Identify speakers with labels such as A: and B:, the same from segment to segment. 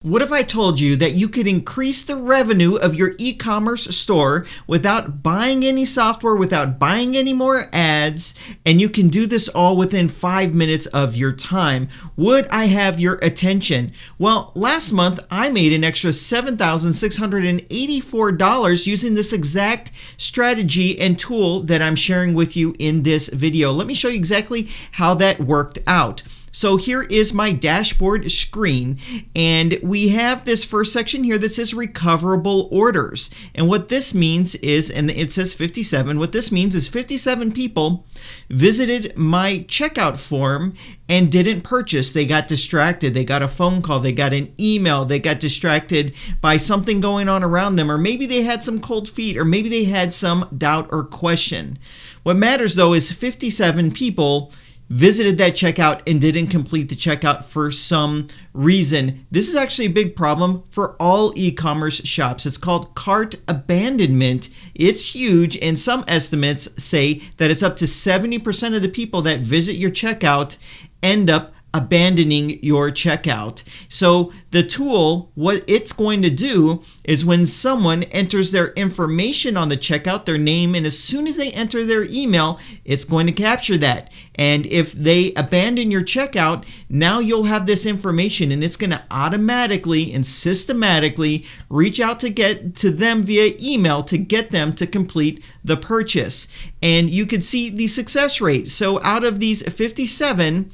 A: What if I told you that you could increase the revenue of your e-commerce store without buying any software, without buying any more ads, and you can do this all within 5 minutes of your time? Would I have your attention? Well, last month I made an extra $7,684 using this exact strategy and tool that I'm sharing with you in this video. Let me show you exactly how that worked out. So here is my dashboard screen, and we have this first section here that says Recoverable Orders. And what this means is, and it says 57, what this means is 57 people visited my checkout form and didn't purchase. They got distracted. They got a phone call. They got an email. They got distracted by something going on around them, or maybe they had some cold feet, or maybe they had some doubt or question. What matters though is 57 people visited that checkout and didn't complete the checkout for some reason. This is actually a big problem for all e-commerce shops. It's called cart abandonment. It's huge, and some estimates say that it's up to 70% of the people that visit your checkout end up abandoning your checkout. So the tool, what it's going to do is when someone enters their information on the checkout, their name, and as soon as they enter their email, it's going to capture that. And if they abandon your checkout, now you'll have this information, and it's going to automatically and systematically reach out to get to them via email to get them to complete the purchase. And you can see the success rate. So out of these 57,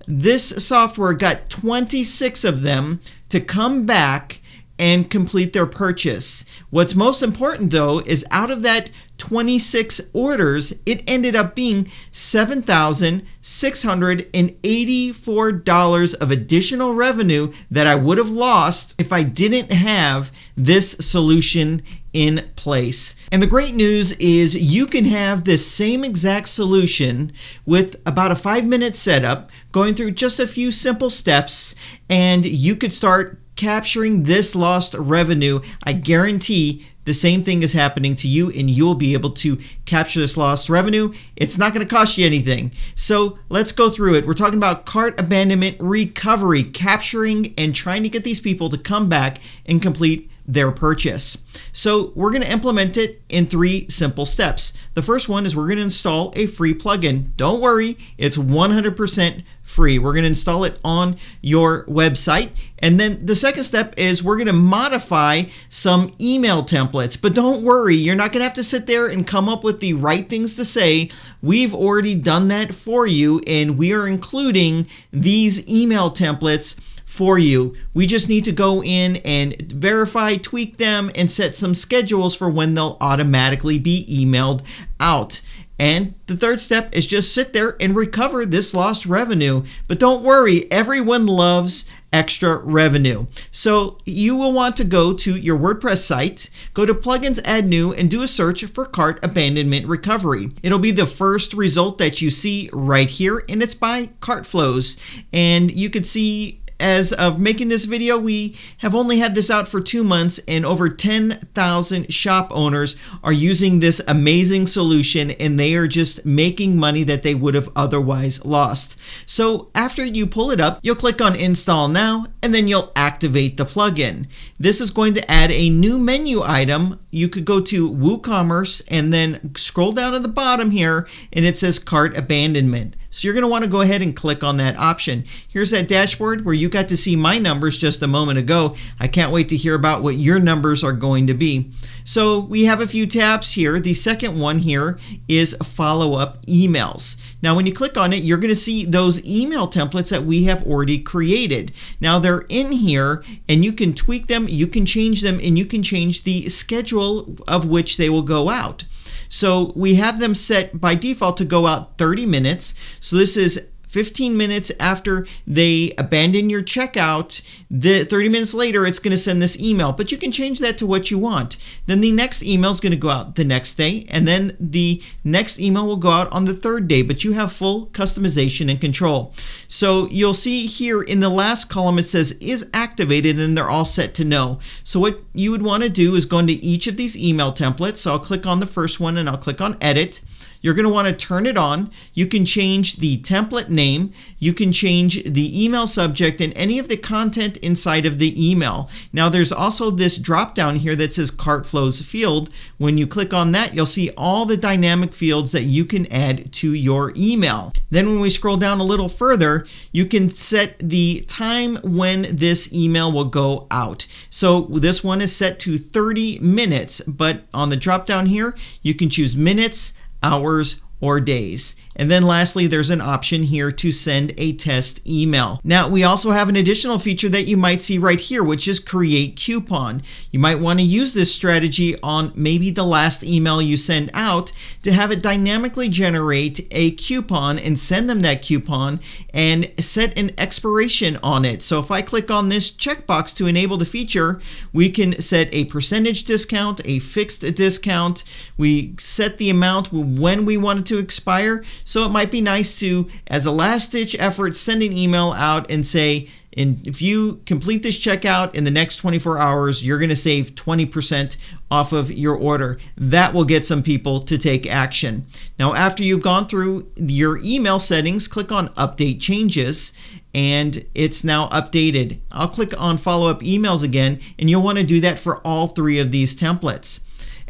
A: this software got 26 of them to come back and complete their purchase. What's most important though is out of that 26 orders, it ended up being $7,684 of additional revenue that I would have lost if I didn't have this solution in place. And the great news is you can have this same exact solution with about a 5-minute setup, going through just a few simple steps, and you could start capturing this lost revenue. I guarantee the same thing is happening to you, and you'll be able to capture this lost revenue. It's not going to cost you anything. So let's go through it. We're talking about cart abandonment recovery, capturing and trying to get these people to come back and complete their purchase. So we're going to implement it in 3 simple steps. The first one is we're going to install a free plugin. Don't worry, it's 100% free. We're going to install it on your website. And then the second step is we're going to modify some email templates. But don't worry, you're not going to have to sit there and come up with the right things to say. We've already done that for you, and we are including these email templates for you. We just need to go in and verify, tweak them, and set some schedules for when they'll automatically be emailed out. And the third step is just sit there and recover this lost revenue. But don't worry, everyone loves extra revenue. So you will want to go to your WordPress site, go to Plugins, Add New, and do a search for Cart Abandonment Recovery. It'll be the first result that you see right here, and it's by CartFlows. And you can see, as of making this video, we have only had this out for 2 months, and over 10,000 shop owners are using this amazing solution, and they are just making money that they would have otherwise lost. So after you pull it up, you'll click on Install Now, and then you'll activate the plugin. This is going to add a new menu item. You could go to WooCommerce and then scroll down to the bottom here, and it says Cart Abandonment. So you're going to want to go ahead and click on that option. Here's that dashboard where you got to see my numbers just a moment ago. I can't wait to hear about what your numbers are going to be. So we have a few tabs here. The second one here is follow-up emails. Now when you click on it, you're going to see those email templates that we have already created. Now they're in here, and you can tweak them, you can change them, and you can change the schedule of which they will go out. So we have them set by default to go out 30 minutes. So this is 15 minutes after they abandon your checkout. The 30 minutes later, it's going to send this email, but you can change that to what you want. Then the next email is going to go out the next day, and then the next email will go out on the 3rd day, but you have full customization and control. So you'll see here in the last column, it says is activated, and they're all set to no. So what you would want to do is go into each of these email templates. So I'll click on the first one, and I'll click on edit. You're going to want to turn it on. You can change the template name. You can change the email subject and any of the content inside of the email. Now there's also this drop down here that says CartFlows field. When you click on that, you'll see all the dynamic fields that you can add to your email. Then when we scroll down a little further, you can set the time when this email will go out. So this one is set to 30 minutes, but on the drop down here, you can choose minutes, hours, or days. And then lastly, there's an option here to send a test email. Now, we also have an additional feature that you might see right here, which is create coupon. You might want to use this strategy on maybe the last email you send out to have it dynamically generate a coupon and send them that coupon and set an expiration on it. So if I click on this checkbox to enable the feature, we can set a percentage discount, a fixed discount. We set the amount when we want it to expire. So it might be nice to, as a last-ditch effort, send an email out and say, if you complete this checkout in the next 24 hours, you're going to save 20% off of your order. That will get some people to take action. Now, after you've gone through your email settings, click on Update Changes, and it's now updated. I'll click on Follow Up Emails again, and you'll want to do that for all three of these templates.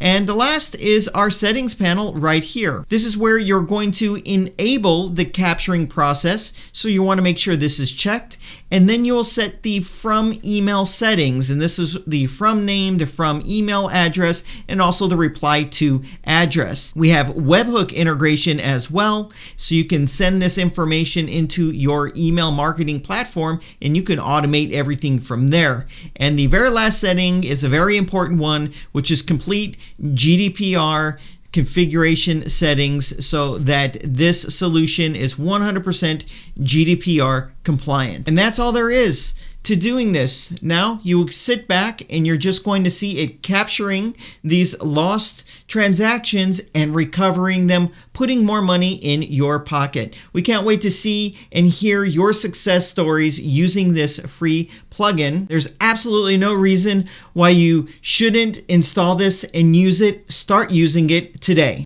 A: And the last is our settings panel right here. This is where you're going to enable the capturing process. So you want to make sure this is checked. And then you'll set the from email settings. And this is the from name, the from email address, and also the reply to address. We have webhook integration as well. So you can send this information into your email marketing platform and you can automate everything from there. And the very last setting is a very important one, which is complete GDPR configuration settings so that this solution is 100% GDPR compliant. And that's all there is to doing this. Now you sit back and you're just going to see it capturing these lost transactions and recovering them, putting more money in your pocket. We can't wait to see and hear your success stories using this free plugin. There's absolutely no reason why you shouldn't install this and use it. Start using it today.